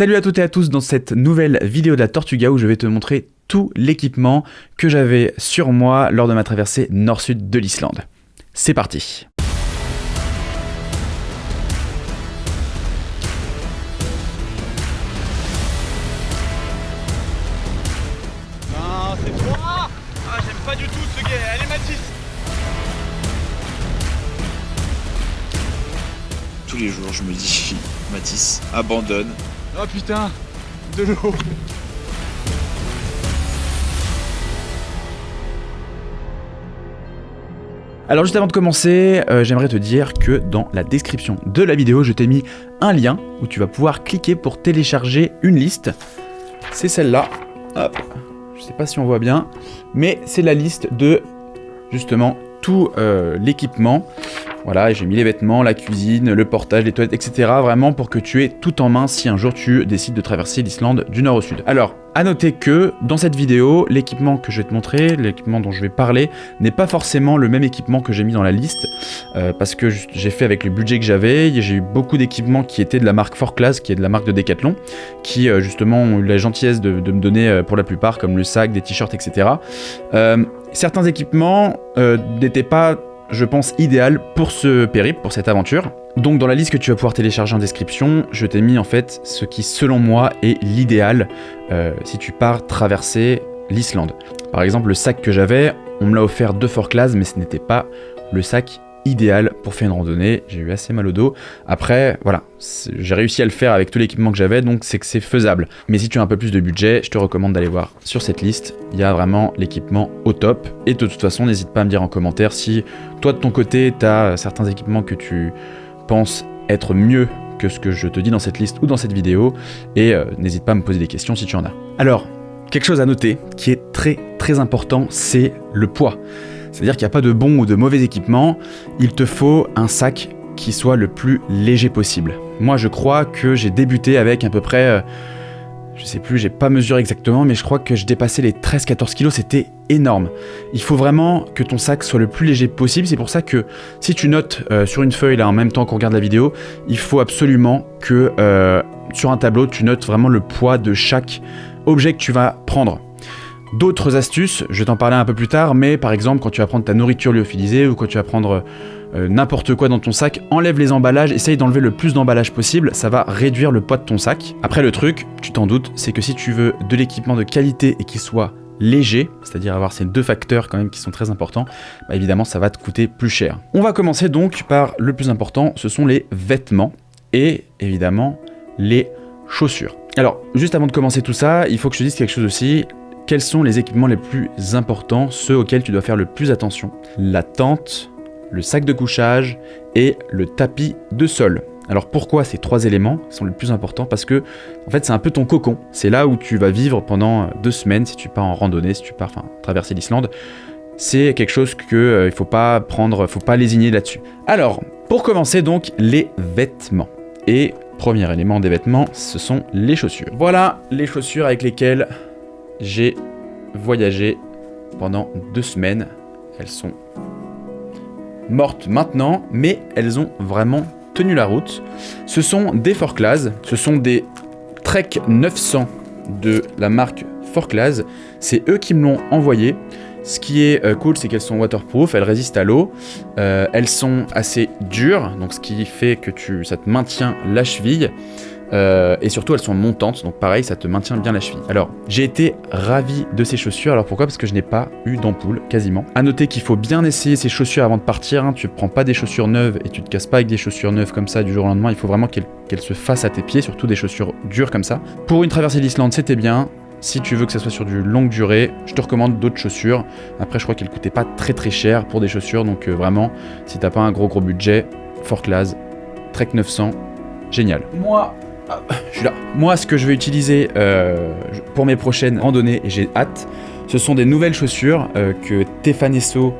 Salut à toutes et à tous dans cette nouvelle vidéo de la Tortuga où je vais te montrer tout l'équipement que j'avais sur moi lors de ma traversée nord-sud de l'Islande. C'est parti! Non, c'est trop... Ah, j'aime pas du tout ce gars, allez Mathis! Tous les jours je me dis, Mathis, abandonne. Oh putain, de l'eau. Alors juste avant de commencer, j'aimerais te dire que dans la description de la vidéo, je t'ai mis un lien où tu vas pouvoir cliquer pour télécharger une liste. C'est celle-là. Hop. Je sais pas si on voit bien, mais c'est la liste de justement tout l'équipement. Voilà, j'ai mis les vêtements, la cuisine, le portage, les toilettes, etc. Vraiment pour que tu aies tout en main si un jour tu décides de traverser l'Islande du nord au sud. Alors, à noter que dans cette vidéo, l'équipement que je vais te montrer, l'équipement dont je vais parler, n'est pas forcément le même équipement que j'ai mis dans la liste, parce que j'ai fait avec le budget que j'avais. J'ai eu beaucoup d'équipements qui étaient de la marque 4Class, qui est de la marque de Decathlon, qui justement ont eu la gentillesse de me donner pour la plupart, comme le sac, des t-shirts, etc. Certains équipements n'étaient pas, je pense, idéal pour ce périple, pour cette aventure. Donc dans la liste que tu vas pouvoir télécharger en description, je t'ai mis en fait ce qui selon moi est l'idéal si tu pars traverser l'Islande. Par exemple, le sac que j'avais, on me l'a offert de 4Class, mais ce n'était pas le sac idéal pour faire une randonnée. J'ai eu assez mal au dos. Après, voilà, j'ai réussi à le faire avec tout l'équipement que j'avais, donc c'est que c'est faisable. Mais si tu as un peu plus de budget, je te recommande d'aller voir sur cette liste. Il y a vraiment l'équipement au top. Et de toute façon, n'hésite pas à me dire en commentaire si toi de ton côté, tu as certains équipements que tu penses être mieux que ce que je te dis dans cette liste ou dans cette vidéo. Et n'hésite pas à me poser des questions si tu en as. Alors, quelque chose à noter qui est très important, c'est le poids. C'est-à-dire qu'il n'y a pas de bon ou de mauvais équipement, il te faut un sac qui soit le plus léger possible. Moi je crois que j'ai débuté avec à peu près, je sais plus, j'ai pas mesuré exactement, mais je crois que je dépassais les 13-14 kg, c'était énorme. Il faut vraiment que ton sac soit le plus léger possible, c'est pour ça que si tu notes sur une feuille là en même temps qu'on regarde la vidéo, il faut absolument que sur un tableau tu notes vraiment le poids de chaque objet que tu vas prendre. D'autres astuces, je vais t'en parler un peu plus tard, mais par exemple quand tu vas prendre ta nourriture lyophilisée ou quand tu vas prendre n'importe quoi dans ton sac, enlève les emballages, essaye d'enlever le plus d'emballages possible, ça va réduire le poids de ton sac. Après le truc, tu t'en doutes, c'est que si tu veux de l'équipement de qualité et qui soit léger, c'est-à-dire avoir ces deux facteurs quand même qui sont très importants, bah évidemment ça va te coûter plus cher. On va commencer donc par le plus important, ce sont les vêtements et évidemment les chaussures. Alors juste avant de commencer tout ça, il faut que je te dise quelque chose aussi. Quels sont les équipements les plus importants, ceux auxquels tu dois faire le plus attention? La tente, le sac de couchage et le tapis de sol. Alors pourquoi ces trois éléments sont les plus importants? Parce que en fait c'est un peu ton cocon, c'est là où tu vas vivre pendant 2 semaines si tu pars en randonnée, si tu pars traverser l'Islande. C'est quelque chose que il faut pas lésigner là-dessus. Alors pour commencer donc les vêtements. Et premier élément des vêtements, ce sont les chaussures. Voilà les chaussures avec lesquelles j'ai voyagé pendant 2 semaines. Elles sont mortes maintenant, mais elles ont vraiment tenu la route. Ce sont des 4Class, ce sont des Trek 900 de la marque 4Class. C'est eux qui me l'ont envoyé. Ce qui est cool, c'est qu'elles sont waterproof, elles résistent à l'eau, elles sont assez dures, donc ce qui fait que ça te maintient la cheville. Et surtout elles sont montantes, donc pareil ça te maintient bien la cheville. Alors j'ai été ravi de ces chaussures. Alors pourquoi? Parce que je n'ai pas eu d'ampoule quasiment. À noter qu'il faut bien essayer ces chaussures avant de partir, hein. Tu prends pas des chaussures neuves et tu te casses pas avec des chaussures neuves comme ça du jour au lendemain. Il faut vraiment qu'elles se fassent à tes pieds, surtout des chaussures dures comme ça. Pour une traversée d'Islande c'était bien. Si tu veux que ça soit sur du longue durée, je te recommande d'autres chaussures. Après je crois qu'elles coûtaient pas très cher pour des chaussures, donc vraiment si t'as pas un gros budget, 4Class, Trek 900, génial. Je suis là. Moi, ce que je vais utiliser pour mes prochaines randonnées, et j'ai hâte, ce sont des nouvelles chaussures que Tefanesso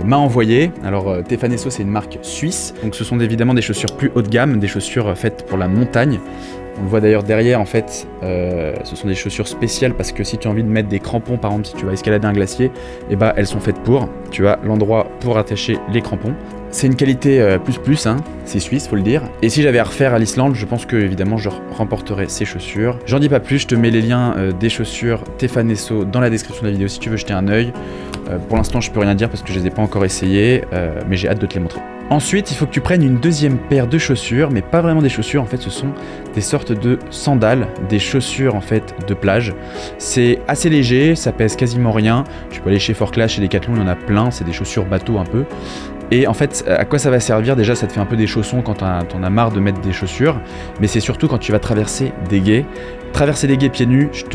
m'a envoyées. Alors, Tefanesso, c'est une marque suisse. Donc, ce sont évidemment des chaussures plus haut de gamme, des chaussures faites pour la montagne. On le voit d'ailleurs derrière, en fait, ce sont des chaussures spéciales parce que si tu as envie de mettre des crampons, par exemple si tu vas escalader un glacier, et bah elles sont faites pour. Tu as l'endroit pour attacher les crampons. C'est une qualité plus, hein. C'est suisse, faut le dire. Et si j'avais à refaire à l'Islande, je pense que évidemment je remporterais ces chaussures. J'en dis pas plus, je te mets les liens des chaussures Tefanesso dans la description de la vidéo si tu veux jeter un œil. Pour l'instant, je peux rien dire parce que je les ai pas encore essayées, mais j'ai hâte de te les montrer. Ensuite, il faut que tu prennes une deuxième paire de chaussures, mais pas vraiment des chaussures, en fait ce sont des sortes de sandales, des chaussures en fait de plage. C'est assez léger, ça pèse quasiment rien. Tu peux aller chez Forclaz, chez Decathlon, il y en a plein, c'est des chaussures bateau un peu. Et en fait, à quoi ça va servir? Déjà, ça te fait un peu des chaussons quand t'en as marre de mettre des chaussures, mais c'est surtout quand tu vas traverser des gués. Traverser les gués pieds nus, je ne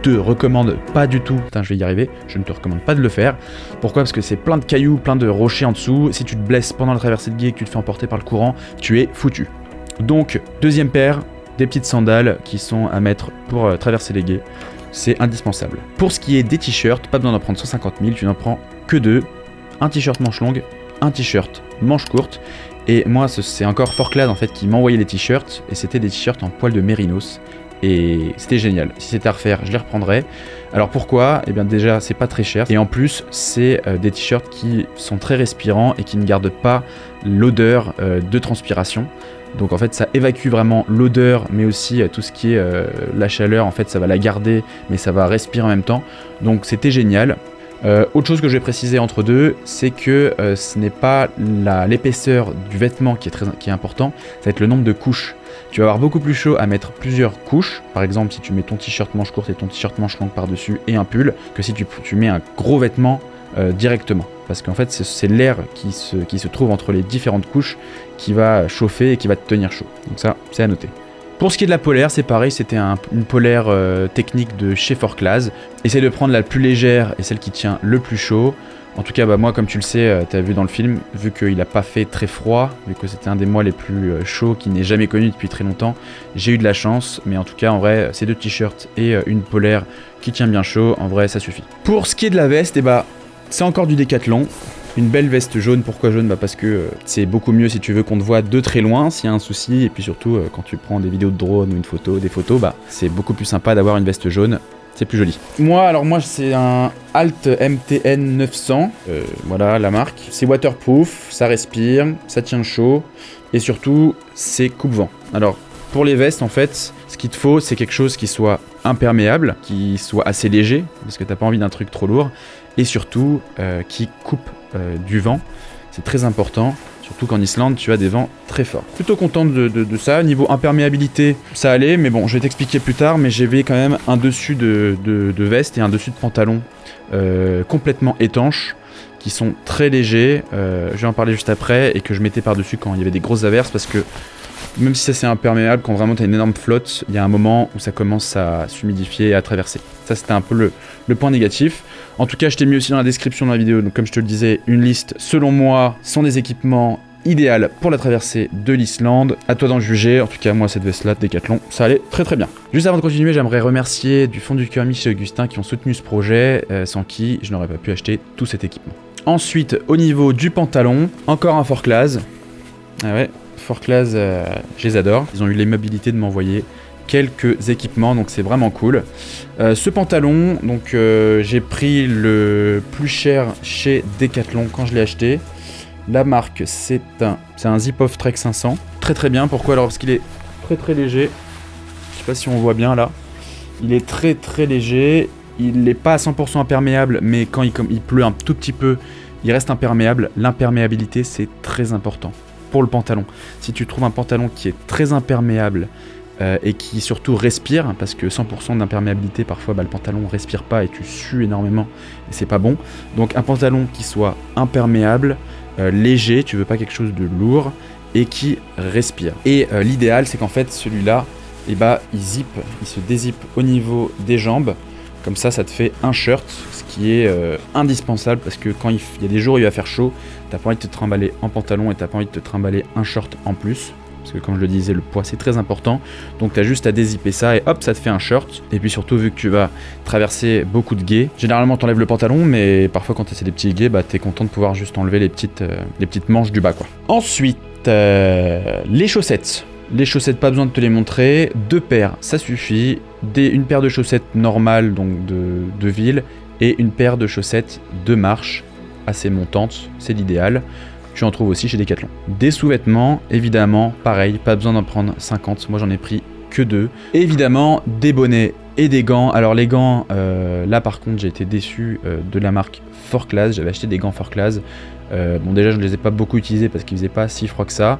te recommande pas du tout. Putain, je vais y arriver. Je ne te recommande pas de le faire. Pourquoi? Parce que c'est plein de cailloux, plein de rochers en dessous. Si tu te blesses pendant la traversée de gué et que tu te fais emporter par le courant, tu es foutu. Donc, deuxième paire, des petites sandales qui sont à mettre pour traverser les gués. C'est indispensable. Pour ce qui est des t-shirts, pas besoin d'en prendre 150 000, tu n'en prends que 2. Un t-shirt manche longue, un t-shirt manche courte. Et moi, c'est encore Forclaz en fait qui m'envoyait les t-shirts, et c'était des t-shirts en poil de mérinos. Et c'était génial. Si c'était à refaire, je les reprendrais. Alors pourquoi? Eh bien déjà, c'est pas très cher. Et en plus, c'est des t-shirts qui sont très respirants et qui ne gardent pas l'odeur de transpiration. Donc en fait, ça évacue vraiment l'odeur, mais aussi tout ce qui est la chaleur. En fait, ça va la garder, mais ça va respirer en même temps. Donc c'était génial. Autre chose que je vais préciser entre deux, c'est que ce n'est pas l'épaisseur du vêtement qui est important, ça va être le nombre de couches. Tu vas avoir beaucoup plus chaud à mettre plusieurs couches, par exemple si tu mets ton t-shirt manche courte et ton t-shirt manche longue par-dessus et un pull, que si tu mets un gros vêtement directement. Parce qu'en fait c'est l'air qui se trouve entre les différentes couches qui va chauffer et qui va te tenir chaud. Donc ça, c'est à noter. Pour ce qui est de la polaire, c'est pareil, c'était une polaire technique de chez Forclaz. Essaye de prendre la plus légère et celle qui tient le plus chaud. En tout cas, bah, moi, comme tu le sais, tu as vu dans le film, vu qu'il n'a pas fait très froid, vu que c'était un des mois les plus chauds qu'il n'ait jamais connu depuis très longtemps, j'ai eu de la chance. Mais en tout cas, en vrai, ces 2 t-shirts et une polaire qui tient bien chaud, en vrai, ça suffit. Pour ce qui est de la veste, eh bah, c'est encore du Decathlon. Une belle veste jaune, pourquoi jaune? Bah parce que c'est beaucoup mieux si tu veux qu'on te voit de très loin s'il y a un souci, et puis surtout quand tu prends des vidéos de drone ou des photos, bah c'est beaucoup plus sympa d'avoir une veste jaune, c'est plus joli. Moi c'est un Alt MTN 900, voilà la marque. C'est waterproof, ça respire, ça tient chaud, et surtout c'est coupe-vent. Alors pour les vestes en fait, ce qu'il te faut c'est quelque chose qui soit imperméable, qui soit assez léger, parce que t'as pas envie d'un truc trop lourd, et surtout qui coupe du vent, c'est très important, surtout qu'en Islande tu as des vents très forts. Plutôt content de ça. Niveau imperméabilité ça allait, mais bon je vais t'expliquer plus tard, mais j'avais quand même un dessus de veste et un dessus de pantalon complètement étanches, qui sont très légers, je vais en parler juste après, et que je mettais par dessus quand il y avait des grosses averses, parce que même si ça c'est imperméable, quand vraiment tu as une énorme flotte, il y a un moment où ça commence à s'humidifier et à traverser. Ça c'était un peu le point négatif. En tout cas, je t'ai mis aussi dans la description de la vidéo, donc comme je te le disais, une liste selon moi sont des équipements idéaux pour la traversée de l'Islande. À toi d'en juger. En tout cas, moi cette veste-là de Decathlon, ça allait très très bien. Juste avant de continuer, j'aimerais remercier du fond du cœur Michel et Augustin qui ont soutenu ce projet, sans qui je n'aurais pas pu acheter tout cet équipement. Ensuite, au niveau du pantalon, encore un Forclaz. Ah ouais, Forclaz, je les adore. Ils ont eu l'aimabilité de m'envoyer quelques équipements, donc c'est vraiment cool. Ce pantalon, donc j'ai pris le plus cher chez Decathlon quand je l'ai acheté. La marque, c'est un Zip-Off Trek 500. Très très bien, pourquoi? Alors parce qu'il est très très léger. Je sais pas si on voit bien là. Il est très très léger. Il n'est pas à 100% imperméable, mais quand il pleut un tout petit peu, il reste imperméable. L'imperméabilité, c'est très important pour le pantalon. Si tu trouves un pantalon qui est très imperméable et qui surtout respire, parce que 100% d'imperméabilité, parfois le pantalon respire pas et tu sues énormément et c'est pas bon. Donc un pantalon qui soit imperméable, léger, tu veux pas quelque chose de lourd et qui respire. Et l'idéal c'est qu'en fait celui-là, il se dézippe au niveau des jambes. Comme ça te fait un shirt, ce qui est indispensable, parce que quand il y a des jours où il va faire chaud, t'as pas envie de te trimballer en pantalon et t'as pas envie de te trimballer un short en plus. Parce que comme je le disais, le poids c'est très important. Donc t'as juste à dézipper ça et hop, ça te fait un shirt. Et puis surtout, vu que tu vas traverser beaucoup de gués, généralement t'enlèves le pantalon, mais parfois quand c'est des petits gués, t'es content de pouvoir juste enlever les petites manches du bas quoi. Ensuite, les chaussettes. Les chaussettes, pas besoin de te les montrer. 2 paires, ça suffit. Une paire de chaussettes normales, donc de ville, et une paire de chaussettes de marche, assez montantes, c'est l'idéal. Tu en trouves aussi chez Decathlon. Des sous-vêtements, évidemment, pareil, pas besoin d'en prendre 50. Moi, j'en ai pris que 2. Évidemment, des bonnets et des gants. Alors les gants, là par contre, j'ai été déçu de la marque 4Class. J'avais acheté des gants 4Class. Bon, déjà, je ne les ai pas beaucoup utilisés parce qu'ils faisaient pas si froid que ça.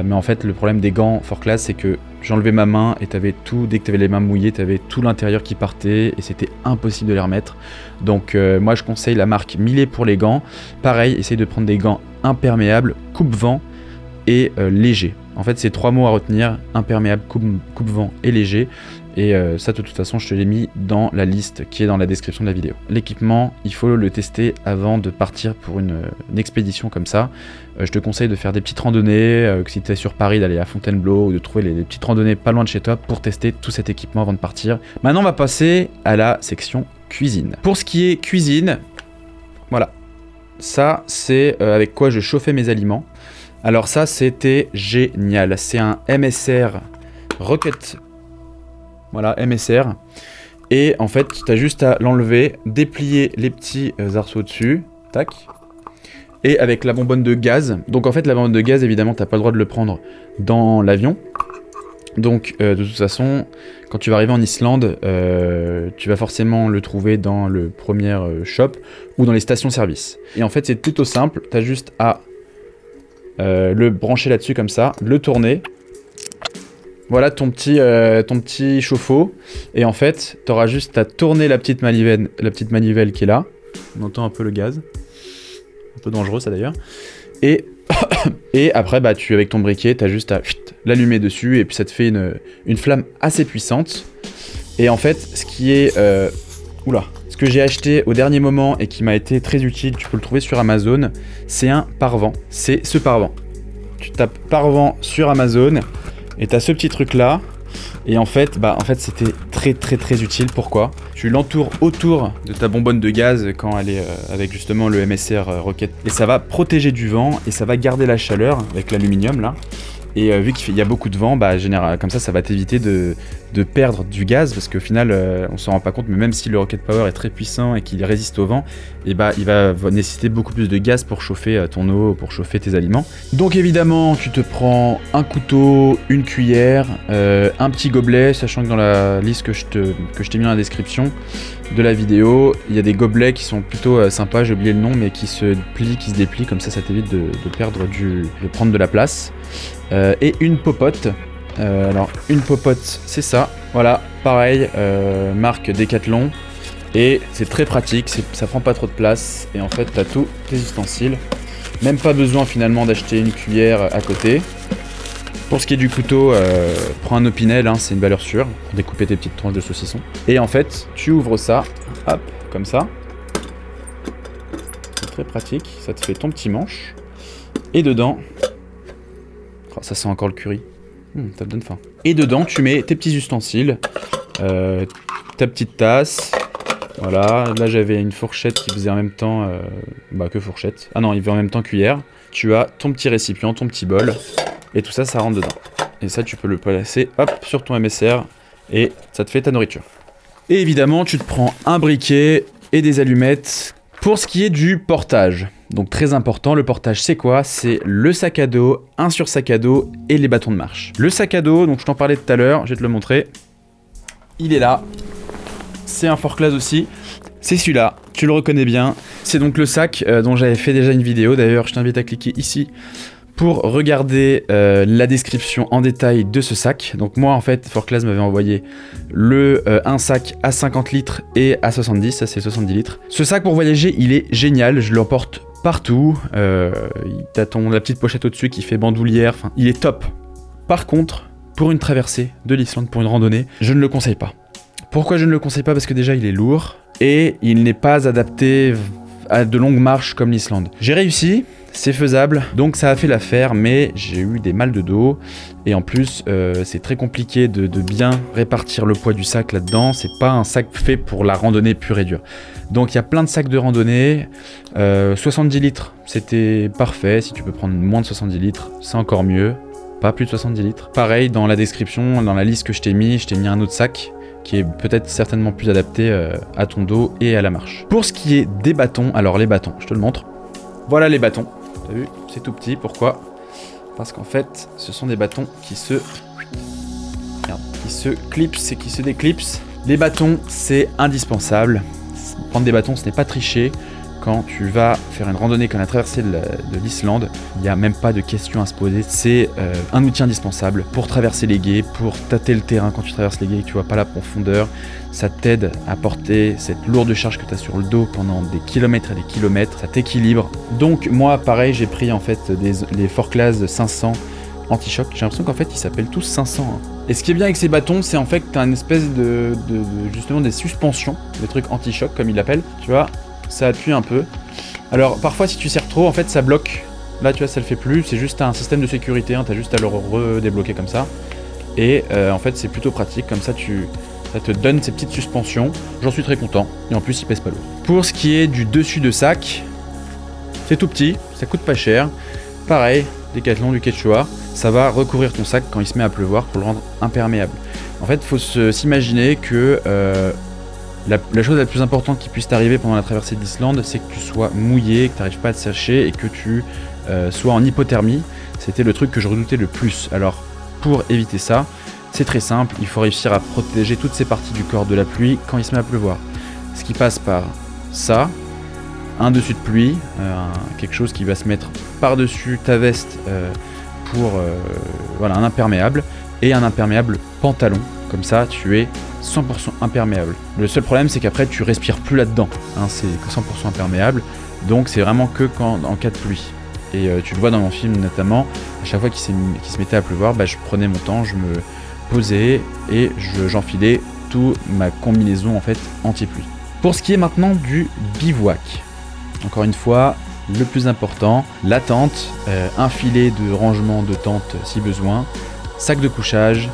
Mais en fait, le problème des gants 4Class, c'est que j'enlevais ma main et t'avais tout, dès que tu avais les mains mouillées, tu avais tout l'intérieur qui partait et c'était impossible de les remettre. Donc moi, je conseille la marque Millet pour les gants. Pareil, essaye de prendre des gants imperméables, coupe-vent et léger. En fait, c'est 3 mots à retenir: imperméable, coupe-vent et léger. Et ça, de toute façon, je te l'ai mis dans la liste qui est dans la description de la vidéo. L'équipement, il faut le tester avant de partir pour une expédition comme ça. Je te conseille de faire des petites randonnées, que si tu es sur Paris, d'aller à Fontainebleau ou de trouver les petites randonnées pas loin de chez toi pour tester tout cet équipement avant de partir. Maintenant, on va passer à la section cuisine. Pour ce qui est cuisine, voilà. Ça, c'est avec quoi je chauffais mes aliments. Alors ça, c'était génial. C'est un MSR Rocket. Voilà, MSR. Et en fait, tu as juste à l'enlever, déplier les petits arceaux dessus. Tac. Et avec la bonbonne de gaz. Donc en fait, la bonbonne de gaz, évidemment, tu n'as pas le droit de le prendre dans l'avion. Donc de toute façon, quand tu vas arriver en Islande, tu vas forcément le trouver dans le premier shop ou dans les stations-service. Et en fait, c'est plutôt simple. Tu as juste à le brancher là-dessus comme ça, le tourner. Voilà ton petit chauffe-eau. Et en fait, tu auras juste à tourner la petite manivelle qui est là. On entend un peu le gaz. Un peu dangereux ça d'ailleurs. Et après, bah, avec ton briquet, tu as juste à l'allumer dessus et puis ça te fait une flamme assez puissante. Et en fait, ce que j'ai acheté au dernier moment et qui m'a été très utile, tu peux le trouver sur Amazon, c'est un pare-vent. C'est ce pare-vent. Tu tapes pare-vent sur Amazon et tu as ce petit truc là. Et en fait, c'était très utile. Pourquoi ? Tu l'entoures autour de ta bonbonne de gaz quand elle est avec justement le MSR Rocket. Et ça va protéger du vent et ça va garder la chaleur avec l'aluminium là. Et vu qu'il y a beaucoup de vent, bah, comme ça va t'éviter de perdre du gaz parce qu'au final, on s'en rend pas compte, mais même si le Rocket Power est très puissant et qu'il résiste au vent, et bah, il va nécessiter beaucoup plus de gaz pour chauffer ton eau, pour chauffer tes aliments. Donc évidemment, tu te prends un couteau, une cuillère, un petit gobelet, sachant que dans la liste que je t'ai mis dans la description de la vidéo, il y a des gobelets qui sont plutôt sympas, j'ai oublié le nom, mais qui se plient, qui se déplient, comme ça t'évite de prendre de la place. Et une popote. Alors une popote, c'est ça. Voilà, pareil, marque Decathlon. Et c'est très pratique, ça prend pas trop de place. Et en fait, t'as tous tes ustensiles. Même pas besoin finalement d'acheter une cuillère à côté. Pour ce qui est du couteau, prends un Opinel, hein, c'est une valeur sûre, pour découper tes petites tranches de saucisson. Et en fait, tu ouvres ça, hop, comme ça. C'est très pratique, ça te fait ton petit manche. Et dedans, oh, ça sent encore le curry, ça me donne faim. Et dedans, tu mets tes petits ustensiles, ta petite tasse. Voilà, là j'avais une fourchette qui faisait en même temps, que fourchette. Ah non, il faisait en même temps cuillère. Tu as ton petit récipient, ton petit bol. Et tout ça, ça rentre dedans. Et ça, tu peux le placer, hop, sur ton MSR. Et ça te fait ta nourriture. Et évidemment, tu te prends un briquet et des allumettes. Pour ce qui est du portage, donc très important, le portage c'est quoi ? C'est le sac à dos, un sur-sac à dos et les bâtons de marche. Le sac à dos, donc je t'en parlais tout à l'heure, je vais te le montrer. Il est là. C'est un 4Class aussi. C'est celui-là, tu le reconnais bien. C'est donc le sac dont j'avais fait déjà une vidéo. D'ailleurs, je t'invite à cliquer ici pour regarder la description en détail de ce sac. Donc moi en fait, 4Class m'avait envoyé un sac à 50 litres et à 70, ça c'est 70 litres. Ce sac pour voyager, il est génial, je l'emporte partout. T'as la petite pochette au-dessus qui fait bandoulière, enfin il est top. Par contre, pour une traversée de l'Islande, pour une randonnée, je ne le conseille pas. Pourquoi je ne le conseille pas ? Parce que déjà il est lourd et il n'est pas adapté à de longues marches comme l'Islande. J'ai réussi, c'est faisable, donc ça a fait l'affaire, mais j'ai eu des mal de dos. Et en plus, c'est très compliqué de bien répartir le poids du sac là-dedans. C'est pas un sac fait pour la randonnée pure et dure. Donc il y a plein de sacs de randonnée. 70 litres, c'était parfait. Si tu peux prendre moins de 70 litres, c'est encore mieux. pas plus de 70 litres. Pareil, dans la description, dans la liste que je t'ai mis un autre sac qui est peut-être certainement plus adapté à ton dos et à la marche. Pour ce qui est des bâtons, alors les bâtons, je te le montre. Voilà les bâtons, t'as vu, c'est tout petit, pourquoi? Parce qu'en fait, ce sont des bâtons qui se clipsent et qui se déclipsent. Les bâtons, c'est indispensable. Prendre des bâtons, ce n'est pas tricher. Quand tu vas faire une randonnée comme la traversée de l'Islande, il n'y a même pas de questions à se poser. C'est un outil indispensable pour traverser les gués, pour tâter le terrain quand tu traverses les gués et que tu vois pas la profondeur. Ça t'aide à porter cette lourde charge que tu as sur le dos pendant des kilomètres et des kilomètres. Ça t'équilibre. Donc moi, pareil, j'ai pris en fait les Forclaz 500 anti-choc. J'ai l'impression qu'en fait, ils s'appellent tous 500. Hein. Et ce qui est bien avec ces bâtons, c'est en fait que tu as une espèce justement des suspensions, des trucs anti-choc comme ils l'appellent. Tu vois, ça appuie un peu. Alors parfois si tu serres trop, en fait ça bloque. Là tu vois ça le fait plus, c'est juste un système de sécurité, hein, t'as juste à le redébloquer comme ça. Et en fait c'est plutôt pratique, comme ça ça te donne ces petites suspensions. J'en suis très content, et en plus il pèse pas lourd. Pour ce qui est du dessus de sac, c'est tout petit, ça coûte pas cher. Pareil, Decathlon, du Quechua, ça va recouvrir ton sac quand il se met à pleuvoir pour le rendre imperméable. En fait faut s'imaginer que la chose la plus importante qui puisse t'arriver pendant la traversée de l'Islande, c'est que tu sois mouillé, que tu n'arrives pas à te sécher et que tu sois en hypothermie. C'était le truc que je redoutais le plus. Alors, pour éviter ça, c'est très simple, il faut réussir à protéger toutes ces parties du corps de la pluie quand il se met à pleuvoir. Ce qui passe par ça, un dessus de pluie, quelque chose qui va se mettre par-dessus ta veste pour voilà, un imperméable, et un imperméable pantalon. Comme ça, tu es 100% imperméable. Le seul problème, c'est qu'après, tu respires plus là-dedans. Hein, c'est 100% imperméable. Donc, c'est vraiment que en cas de pluie. Et tu le vois dans mon film notamment, à chaque fois qu'il se mettait à pleuvoir, bah, je prenais mon temps, je me posais et j'enfilais toute ma combinaison en fait anti-pluie. Pour ce qui est maintenant du bivouac, encore une fois, le plus important, la tente, un filet de rangement de tente si besoin, sac de couchage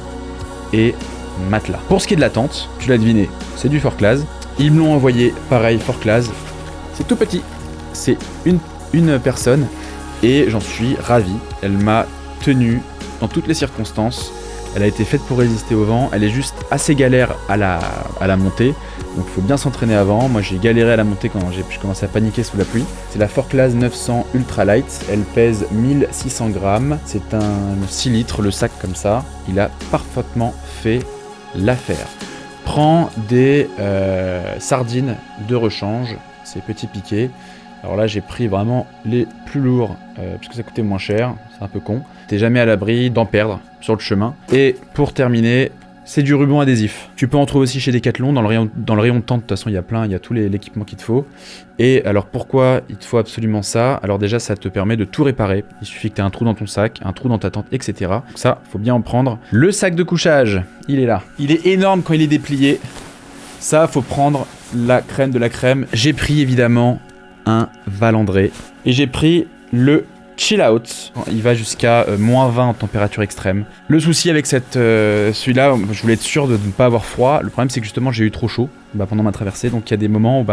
et matelas. Pour ce qui est de la tente, tu l'as deviné, c'est du Forclaz. Ils me l'ont envoyé, pareil, Forclaz. C'est tout petit, c'est une personne et j'en suis ravi. Elle m'a tenu dans toutes les circonstances. Elle a été faite pour résister au vent. Elle est juste assez galère à la montée. Donc il faut bien s'entraîner avant. Moi j'ai galéré à la montée quand je commençais à paniquer sous la pluie. C'est la Forclaz 900 Ultra Light. Elle pèse 1600 grammes. C'est un 6 litres, le sac comme ça. Il a parfaitement fait l'affaire. Prends des sardines de rechange. Ces petits piquets. Alors là j'ai pris vraiment les plus lourds parce que ça coûtait moins cher. C'est un peu con. T'es jamais à l'abri d'en perdre sur le chemin. Et pour terminer, c'est du ruban adhésif. Tu peux en trouver aussi chez Decathlon, dans le rayon de tente, de toute façon il y a plein, il y a tout l'équipement qu'il te faut. Et alors pourquoi il te faut absolument ça? Alors déjà ça te permet de tout réparer. Il suffit que tu aies un trou dans ton sac, un trou dans ta tente, etc. Donc ça, faut bien en prendre. Le sac de couchage, il est là. Il est énorme quand il est déplié. Ça, faut prendre la crème de la crème. J'ai pris évidemment un Valandré. Et j'ai pris le Chill Out, il va jusqu'à moins 20 en température extrême. Le souci avec celui-là, je voulais être sûr de ne pas avoir froid. Le problème c'est que justement j'ai eu trop chaud pendant ma traversée. Donc il y a des moments où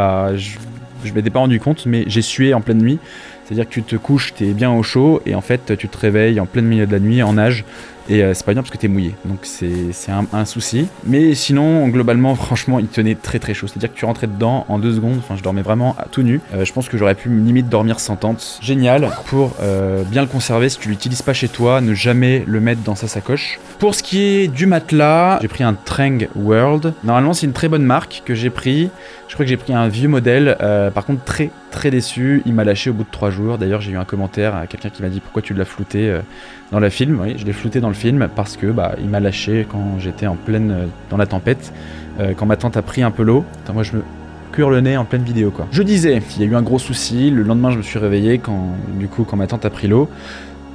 je m'étais pas rendu compte, mais j'ai sué en pleine nuit. C'est-à-dire que tu te couches, t'es bien au chaud et en fait tu te réveilles en plein milieu de la nuit en nage. Et c'est pas bien parce que t'es mouillé, donc c'est un souci. Mais sinon, globalement, franchement, il tenait très très chaud. C'est-à-dire que tu rentrais dedans en 2 secondes, enfin je dormais vraiment tout nu. Je pense que j'aurais pu limite dormir sans tente. Génial pour bien le conserver si tu l'utilises pas chez toi, ne jamais le mettre dans sa sacoche. Pour ce qui est du matelas, j'ai pris un Trang World. Normalement c'est une très bonne marque que j'ai pris. Je crois que j'ai pris un vieux modèle, par contre très déçu. Il m'a lâché au bout de 3 jours. D'ailleurs j'ai eu un commentaire à quelqu'un qui m'a dit pourquoi tu l'as flouté dans le film. Oui, je l'ai flouté dans le film parce que il m'a lâché quand j'étais en pleine dans la tempête, quand ma tante a pris un peu l'eau. Attends, moi je me cure le nez en pleine vidéo quoi. Je disais, il y a eu un gros souci. Le lendemain je me suis réveillé quand ma tante a pris l'eau.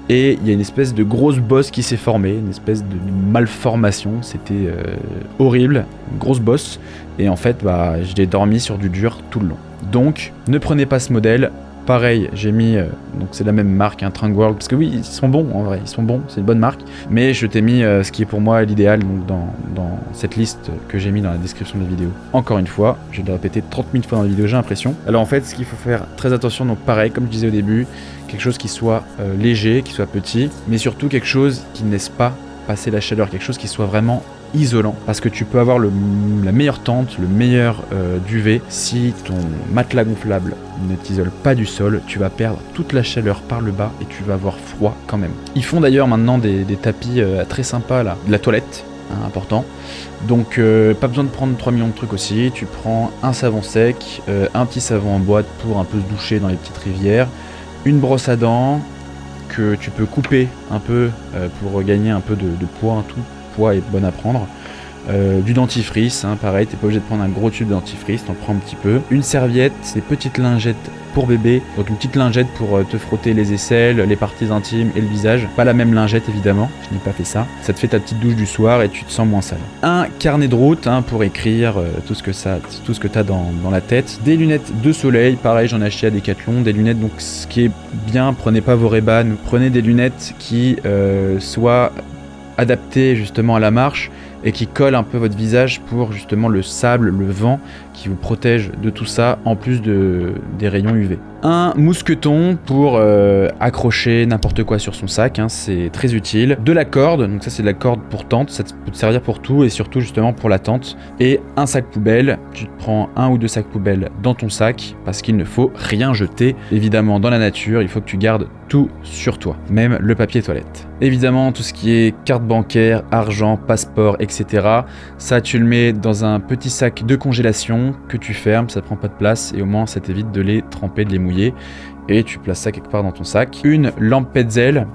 Et il y a une espèce de grosse bosse qui s'est formée, une espèce de malformation, c'était horrible, une grosse bosse. Et en fait, j'ai dormi sur du dur tout le long. Donc, ne prenez pas ce modèle, pareil, j'ai mis, donc c'est la même marque, un Trunk World, parce que oui, ils sont bons en vrai, ils sont bons, c'est une bonne marque, mais je t'ai mis ce qui est pour moi l'idéal donc dans cette liste que j'ai mis dans la description de la vidéo. Encore une fois, je vais le répéter 30 000 fois dans la vidéo, j'ai l'impression. Alors en fait, ce qu'il faut faire très attention, donc pareil, comme je disais au début, quelque chose qui soit léger, qui soit petit, mais surtout quelque chose qui ne laisse pas passer la chaleur, quelque chose qui soit vraiment isolant, parce que tu peux avoir la meilleure tente, le meilleur duvet, si ton matelas gonflable ne t'isole pas du sol, tu vas perdre toute la chaleur par le bas et tu vas avoir froid quand même. Ils font d'ailleurs maintenant des tapis très sympas là, de la toilette, hein, important. Donc pas besoin de prendre 3 millions de trucs aussi, tu prends un savon sec, un petit savon en boîte pour un peu se doucher dans les petites rivières, une brosse à dents que tu peux couper un peu pour gagner un peu de poids, tout poids est bon à prendre, du dentifrice, hein, pareil, t'es pas obligé de prendre un gros tube de dentifrice, t'en prends un petit peu, une serviette, des petites lingettes pour bébé, donc une petite lingette pour te frotter les aisselles, les parties intimes et le visage, pas la même lingette évidemment, je n'ai pas fait ça, ça te fait ta petite douche du soir et tu te sens moins sale. Un carnet de route, hein, pour écrire tout ce que t'as dans la tête, des lunettes de soleil, pareil j'en ai acheté à Decathlon, des lunettes, donc ce qui est bien, prenez pas vos Ray-Ban, prenez des lunettes qui soient adaptées justement à la marche et qui colle un peu votre visage pour justement le sable, le vent qui vous protège de tout ça en plus des rayons UV. Un mousqueton pour accrocher n'importe quoi sur son sac, hein, c'est très utile. De la corde, donc ça c'est de la corde pour tente, ça peut te servir pour tout et surtout justement pour la tente. Et un sac poubelle, tu te prends 1 ou 2 sacs poubelles dans ton sac parce qu'il ne faut rien jeter. Évidemment dans la nature, il faut que tu gardes tout sur toi, même le papier toilette. Évidemment tout ce qui est carte bancaire, argent, passeport, etc. Ça tu le mets dans un petit sac de congélation que tu fermes, ça prend pas de place et au moins ça t'évite de les tremper, de les mouiller et tu places ça quelque part dans ton sac. Une lampe Petzl,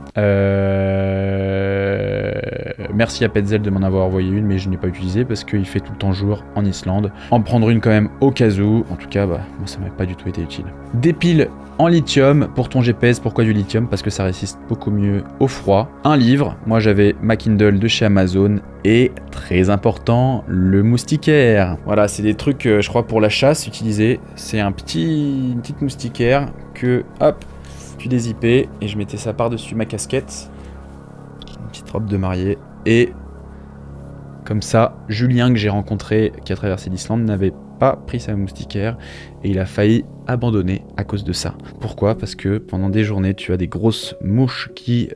merci à Petzl de m'en avoir envoyé une mais je n'ai pas utilisé parce qu'il fait tout le temps jour en Islande. En prendre une quand même au cas où, en tout cas moi ça m'a pas du tout été utile. Des piles en lithium pour ton GPS, pourquoi du lithium? Parce que ça résiste beaucoup mieux au froid. Un livre, moi j'avais ma Kindle de chez Amazon et très important, le moustiquaire. Voilà, c'est des trucs je crois pour la chasse utilisés. C'est une petite moustiquaire que hop, tu dézippais et je mettais ça par-dessus ma casquette. Une petite robe de mariée et comme ça, Julien que j'ai rencontré qui a traversé l'Islande n'avait pas pris sa moustiquaire et il a failli abandonner à cause de ça. Pourquoi? Parce que pendant des journées, tu as des grosses mouches qui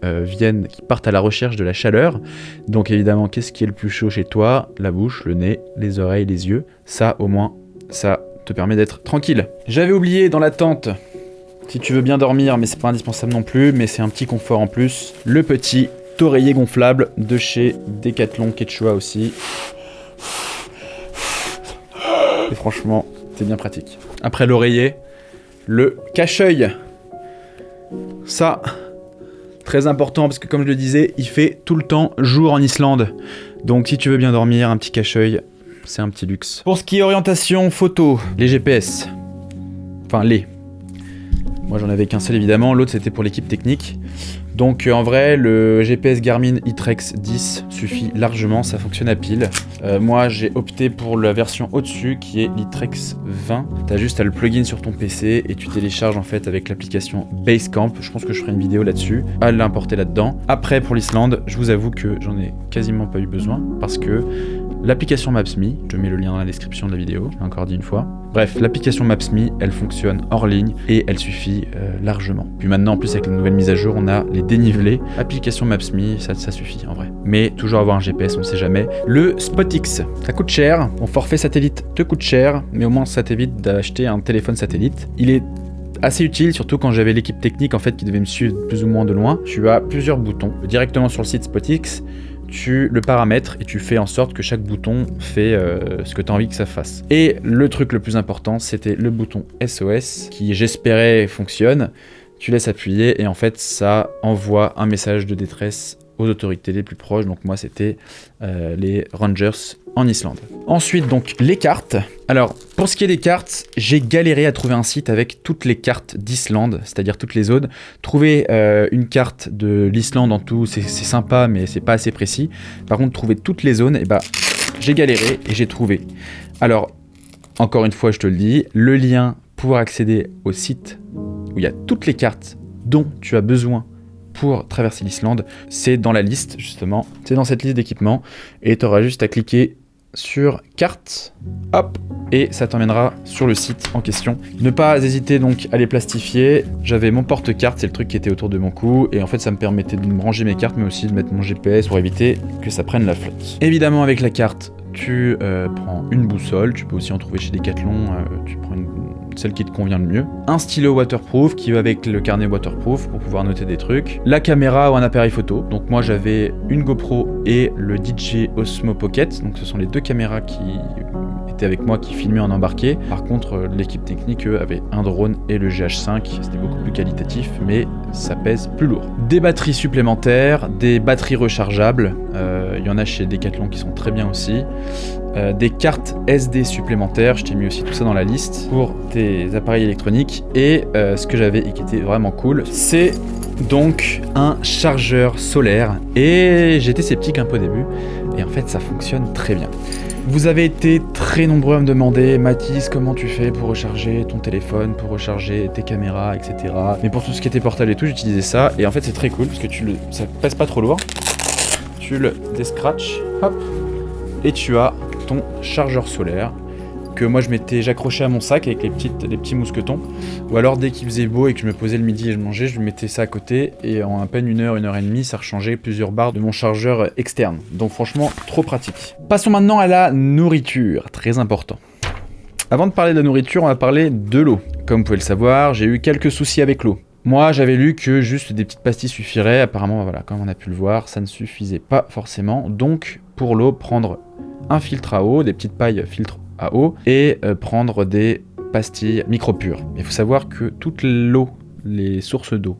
partent à la recherche de la chaleur. Donc évidemment, qu'est-ce qui est le plus chaud chez toi? La bouche, le nez, les oreilles, les yeux. Ça, au moins, ça te permet d'être tranquille. J'avais oublié dans la tente, si tu veux bien dormir, mais c'est pas indispensable non plus, mais c'est un petit confort en plus, le petit oreiller gonflable de chez Decathlon Quechua aussi. Et franchement, c'est bien pratique. Après l'oreiller, le cache-œil. Ça, très important parce que comme je le disais, il fait tout le temps jour en Islande. Donc si tu veux bien dormir, un petit cache-œil, c'est un petit luxe. Pour ce qui est orientation photo, les GPS. Enfin Moi j'en avais qu'un seul évidemment, l'autre c'était pour l'équipe technique. Donc en vrai, le GPS Garmin iTrex 10 suffit largement, ça fonctionne à pile. Moi j'ai opté pour la version au-dessus qui est l'iTrex 20. T'as juste à le plugin sur ton PC et tu télécharges en fait avec l'application Basecamp. Je pense que je ferai une vidéo là-dessus, à l'importer là-dedans. Après pour l'Islande, je vous avoue que j'en ai quasiment pas eu besoin parce que l'application Maps.me, je mets le lien dans la description de la vidéo, j'ai encore dit une fois. Bref, l'application Maps.me, elle fonctionne hors ligne et elle suffit largement. Puis maintenant, en plus avec la nouvelle mise à jour, on a les dénivelés. Application Maps.me, ça suffit en vrai. Mais toujours avoir un GPS, on sait jamais. Le SpotX, ça coûte cher. Mon forfait satellite te coûte cher, mais au moins ça t'évite d'acheter un téléphone satellite. Il est assez utile, surtout quand j'avais l'équipe technique en fait qui devait me suivre plus ou moins de loin. Tu as plusieurs boutons directement sur le site SpotX. Tu le paramètres et tu fais en sorte que chaque bouton fait ce que tu as envie que ça fasse. Et le truc le plus important, c'était le bouton SOS qui, j'espérais, fonctionne. Tu laisses appuyer et en fait, ça envoie un message de détresse aux autorités les plus proches. Donc moi, c'était les Rangers en Islande. Ensuite, donc, les cartes. Alors, pour ce qui est des cartes, j'ai galéré à trouver un site avec toutes les cartes d'Islande, c'est-à-dire toutes les zones. Trouver une carte de l'Islande en tout, c'est sympa, mais c'est pas assez précis. Par contre, trouver toutes les zones, j'ai galéré et j'ai trouvé. Alors, encore une fois, je te le dis, le lien pour accéder au site où il y a toutes les cartes dont tu as besoin pour traverser l'Islande. C'est dans la liste, justement. C'est dans cette liste d'équipements. Et tu auras juste à cliquer sur carte, hop, et ça t'emmènera sur le site en question. Ne pas hésiter donc à les plastifier. J'avais mon porte-carte, c'est le truc qui était autour de mon cou, et en fait ça me permettait de me ranger mes cartes, mais aussi de mettre mon GPS pour éviter que ça prenne la flotte. Évidemment, avec la carte, tu prends une boussole, tu peux aussi en trouver chez Decathlon, tu prends celle qui te convient le mieux. Un stylo waterproof qui va avec le carnet waterproof pour pouvoir noter des trucs. La caméra ou un appareil photo. Donc moi j'avais une GoPro et le DJI Osmo Pocket. Donc ce sont les deux caméras qui étaient avec moi qui filmaient en embarqué. Par contre l'équipe technique eux avait un drone et le GH5. C'était beaucoup plus qualitatif mais ça pèse plus lourd. Des batteries supplémentaires, des batteries rechargeables. Il y en a chez Decathlon qui sont très bien aussi. Des cartes SD supplémentaires, je t'ai mis aussi tout ça dans la liste pour tes appareils électroniques. Et ce que j'avais et qui était vraiment cool, c'est donc un chargeur solaire. Et j'étais sceptique un peu au début, et en fait ça fonctionne très bien. Vous avez été très nombreux à me demander, Mathis, comment tu fais pour recharger ton téléphone, pour recharger tes caméras, etc. Mais pour tout ce qui était portable et tout, j'utilisais ça, et en fait c'est très cool parce que ça pèse pas trop lourd. Tu le descratches, hop, et tu as ton chargeur solaire que moi j'accrochais à mon sac avec les petits mousquetons, ou alors dès qu'il faisait beau et que je me posais le midi et je mangeais, je mettais ça à côté et en à peine une heure et demie ça rechangeait plusieurs barres de mon chargeur externe. Donc franchement trop pratique. Passons maintenant à la nourriture, très important. Avant de parler de la nourriture, on va parler de l'eau. Comme vous pouvez le savoir, j'ai eu quelques soucis avec l'eau. Moi, j'avais lu que juste des petites pastilles suffiraient. Apparemment, voilà, comme on a pu le voir, ça ne suffisait pas forcément. Donc, pour l'eau, prendre un filtre à eau, des petites pailles filtre à eau, et prendre des pastilles micro-pures. Il faut savoir que toute l'eau, les sources d'eau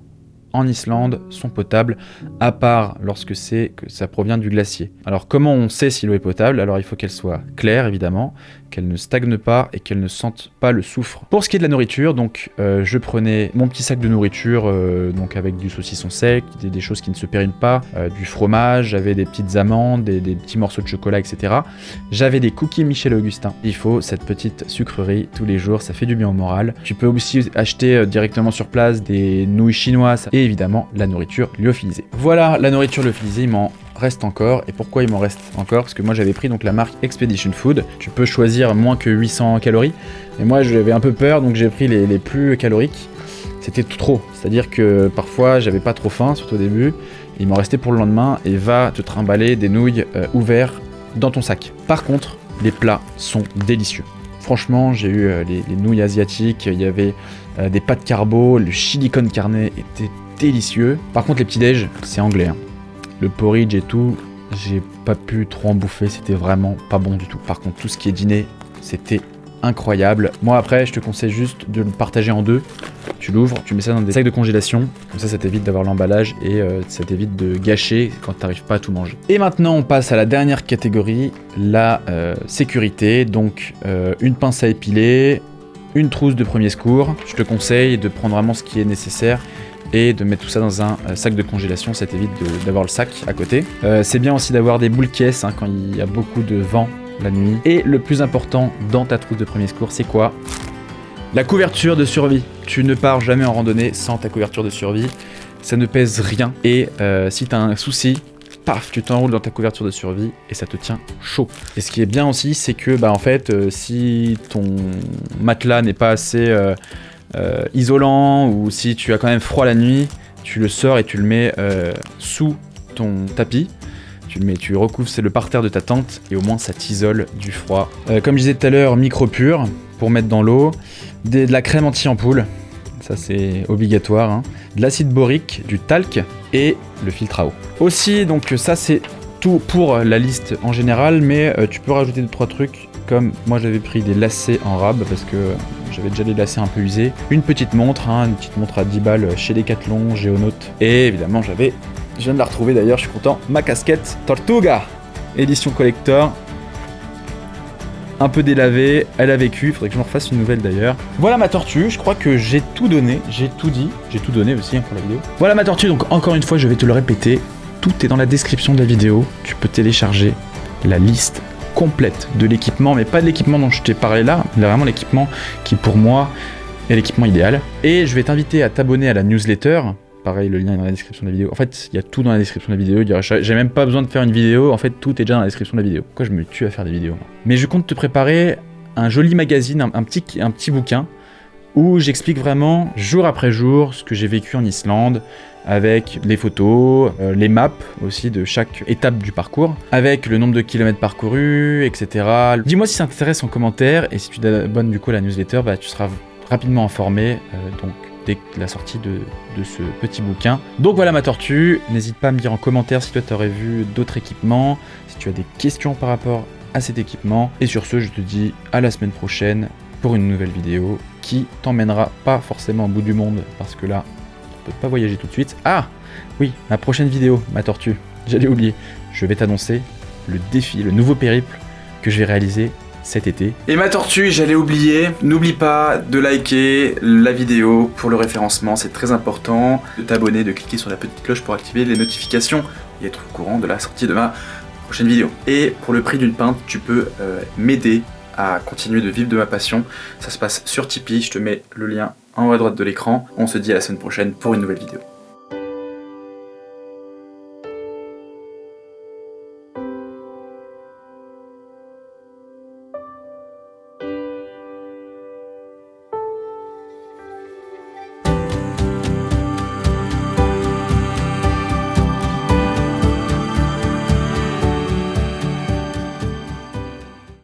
en Islande sont potables, à part lorsque que ça provient du glacier. Alors comment on sait si l'eau est potable? Alors il faut qu'elle soit claire évidemment, qu'elle ne stagne pas et qu'elle ne sente pas le soufre. Pour ce qui est de la nourriture, donc je prenais mon petit sac de nourriture donc avec du saucisson sec, des choses qui ne se périment pas, du fromage, j'avais des petites amandes, des petits morceaux de chocolat, etc. J'avais des cookies Michel Augustin. Il faut cette petite sucrerie tous les jours, ça fait du bien au moral. Tu peux aussi acheter directement sur place des nouilles chinoises et évidemment la nourriture lyophilisée. Voilà, la nourriture lyophilisée, il m'en reste encore. Et pourquoi il m'en reste encore? Parce que moi j'avais pris donc la marque Expedition Food. Tu peux choisir moins que 800 calories. Et moi j'avais un peu peur, donc j'ai pris les plus caloriques. C'était tout trop. C'est-à-dire que parfois j'avais pas trop faim, surtout au début. Il m'en restait pour le lendemain et va te trimballer des nouilles ouvertes dans ton sac. Par contre, les plats sont délicieux. Franchement, j'ai eu les nouilles asiatiques, il y avait des pâtes carbo, le chili con carne était délicieux. Par contre, les petits déj, c'est anglais. Hein. Le porridge et tout, j'ai pas pu trop en bouffer, c'était vraiment pas bon du tout. Par contre, tout ce qui est dîner, c'était incroyable. Moi, après, je te conseille juste de le partager en deux. Tu l'ouvres, tu mets ça dans des sacs de congélation. Comme ça t'évite d'avoir l'emballage et ça t'évite de gâcher quand t'arrives pas à tout manger. Et maintenant, on passe à la dernière catégorie, la sécurité. Donc, une pince à épiler, une trousse de premier secours. Je te conseille de prendre vraiment ce qui est nécessaire et de mettre tout ça dans un sac de congélation, ça t'évite d'avoir le sac à côté. C'est bien aussi d'avoir des boules caisses hein, quand il y a beaucoup de vent la nuit. Et le plus important dans ta trousse de premier secours, c'est quoi? La couverture de survie. Tu ne pars jamais en randonnée sans ta couverture de survie. Ça ne pèse rien. Et si tu as un souci, paf, tu t'enroules dans ta couverture de survie et ça te tient chaud. Et ce qui est bien aussi, c'est que en fait, si ton matelas n'est pas assez isolant ou si tu as quand même froid la nuit, tu le sors et tu le mets sous ton tapis. Tu recouvres le parterre de ta tente et au moins ça t'isole du froid. Comme je disais tout à l'heure, micro-pur pour mettre dans l'eau, de la crème anti-ampoule, ça c'est obligatoire, hein. De l'acide borique, du talc et le filtre à eau. Aussi, donc ça c'est tout pour la liste en général, mais tu peux rajouter 2-3 trucs, comme moi j'avais pris des lacets en rab parce que j'avais déjà des lacets un peu usés, une petite montre à 10 balles chez Decathlon, Géonaute, et évidemment je viens de la retrouver d'ailleurs, je suis content, ma casquette Tortuga, édition collector, un peu délavée, elle a vécu, faudrait que je me refasse une nouvelle d'ailleurs. Voilà ma tortue, je crois que j'ai tout donné, j'ai tout dit, j'ai tout donné aussi hein, pour la vidéo. Voilà ma tortue, donc encore une fois je vais te le répéter, tout est dans la description de la vidéo, tu peux télécharger la liste complète de l'équipement, mais pas de l'équipement dont je t'ai parlé là, mais vraiment l'équipement qui pour moi et l'équipement idéal. Et je vais t'inviter à t'abonner à la newsletter. Pareil, le lien est dans la description de la vidéo. En fait, il y a tout dans la description de la vidéo. J'ai même pas besoin de faire une vidéo. En fait, tout est déjà dans la description de la vidéo. Pourquoi je me tue à faire des vidéos, moi? Mais je compte te préparer un joli magazine, un petit bouquin, où j'explique vraiment, jour après jour, ce que j'ai vécu en Islande, avec les photos, les maps aussi de chaque étape du parcours, avec le nombre de kilomètres parcourus, etc. Dis-moi si ça t'intéresse en commentaire, et si tu t'abonnes du coup à la newsletter, bah, tu seras rapidement informé, donc dès la sortie de ce petit bouquin. Donc voilà ma tortue, n'hésite pas à me dire en commentaire si toi tu aurais vu d'autres équipements, si tu as des questions par rapport à cet équipement. Et sur ce, je te dis à la semaine prochaine pour une nouvelle vidéo qui t'emmènera pas forcément au bout du monde, parce que là, on peut pas voyager tout de suite. Ah oui, ma prochaine vidéo, ma tortue, j'allais oublier, je vais t'annoncer le défi, le nouveau périple que je vais réaliser cet été. Et ma tortue, j'allais oublier, n'oublie pas de liker la vidéo pour le référencement, c'est très important, de t'abonner, de cliquer sur la petite cloche pour activer les notifications et être au courant de la sortie de ma prochaine vidéo. Et pour le prix d'une pinte, tu peux m'aider à continuer de vivre de ma passion. Ça se passe sur Tipeee, je te mets le lien en haut à droite de l'écran. On se dit à la semaine prochaine pour une nouvelle vidéo.